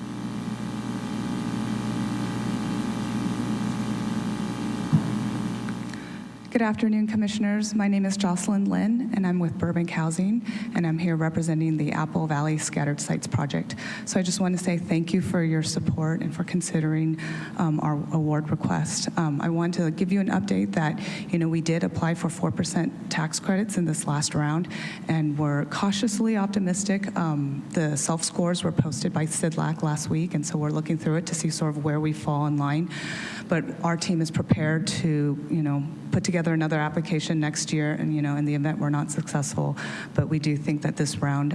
Good afternoon, Commissioners. My name is Jocelyn Lynn, and I'm with Burbank Housing, and I'm here representing the Apple Valley Scattered Sites Project. So I just want to say thank you for your support and for considering our award request. I want to give you an update that, we did apply for 4% tax credits in this last round, and we're cautiously optimistic. The self-scores were posted by SIDLAC last week, and so we're looking through it to see sort of where we fall in line. But our team is prepared to, put together another application next year, and, in the event we're not successful. But we do think that this round,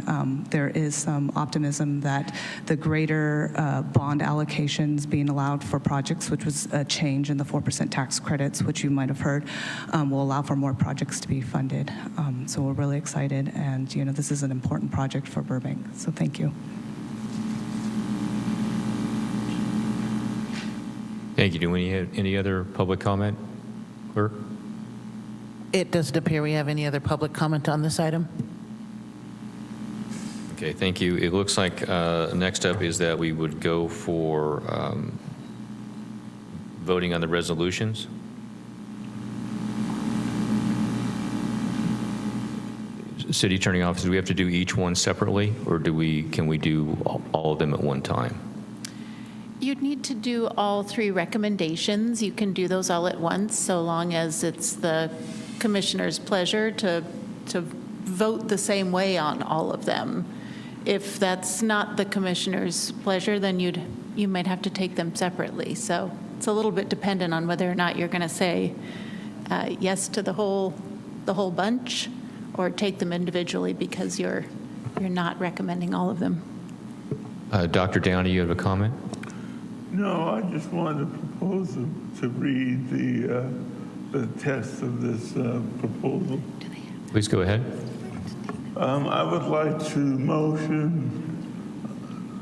there is some optimism that the greater bond allocations being allowed for projects, which was a change in the 4% tax credits, which you might have heard, will allow for more projects to be funded. So we're really excited, and, this is an important project for Burbank. So thank you. Thank you. Do we have any other public comment, Clerk? It doesn't appear we have any other public comment on this item. Okay, thank you. It looks like next up is that we would go for voting on the resolutions. City Attorney Office, do we have to do each one separately, or can we do all of them at one time? You'd need to do all three recommendations. You can do those all at once, so long as it's the commissioner's pleasure to vote the same way on all of them. If that's not the commissioner's pleasure, then you might have to take them separately. So it's a little bit dependent on whether or not you're going to say yes to the whole bunch, or take them individually because you're not recommending all of them. Dr. Downey, you have a comment? No, I just wanted to propose to read the text of this proposal. Please go ahead. I would like to motion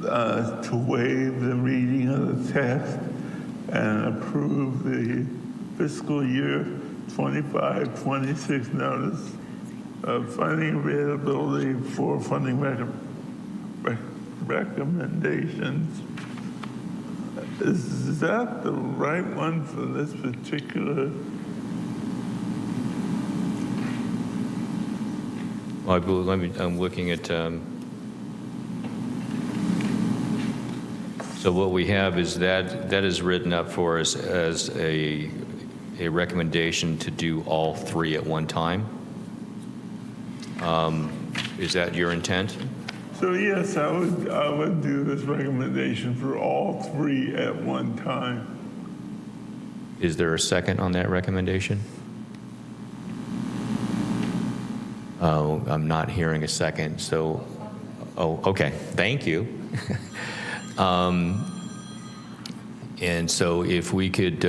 to waive the reading of the text and approve the fiscal year 25-26 notice of funding availability for funding recommendations. Is that the right one for this particular? Well, I'm looking at, so what we have is that is written up for us as a recommendation to do all three at one time. Is that your intent? So yes, I would do this recommendation for all three at one time. Is there a second on that recommendation? Oh, I'm not hearing a second, so, okay, thank you. And so if we could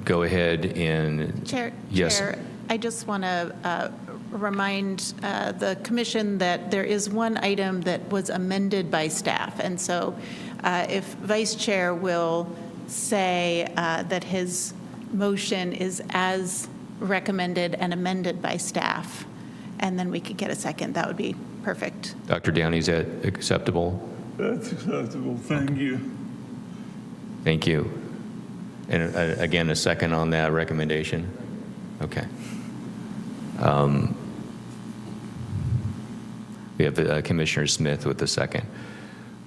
go ahead and... Yes. Chair, I just want to remind the commission that there is one item that was amended by staff. And so if Vice Chair will say that his motion is as recommended and amended by staff, and then we could get a second, that would be perfect. Dr. Downey, is that acceptable? That's acceptable. Thank you. Thank you. And again, a second on that recommendation? Okay. We have Commissioner Smith with the second.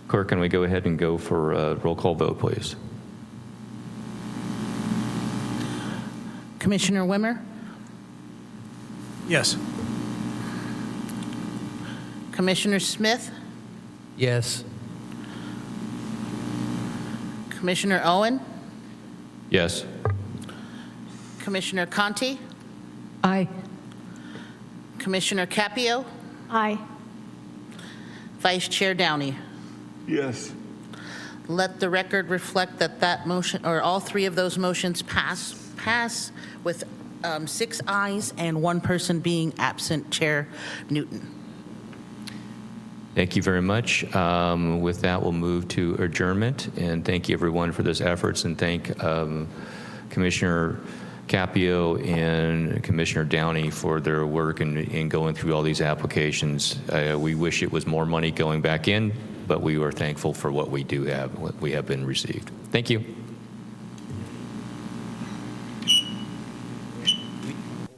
Clerk, can we go ahead and go for a roll call vote, please? Commissioner Wimmer? Yes. Commissioner Smith? Yes. Commissioner Owen? Yes. Commissioner Conti? Aye. Commissioner Capio? Aye. Vice Chair Downey? Yes. Let the record reflect that that motion, or all three of those motions pass with 6 ayes and 1 person being absent, Chair Newton. Thank you very much. With that, we'll move to adjournment. And thank you, everyone, for those efforts. And thank Commissioner Capio and Commissioner Downey for their work in going through all these applications. We wish it was more money going back in, but we are thankful for what we do have, what we have been received. Thank you.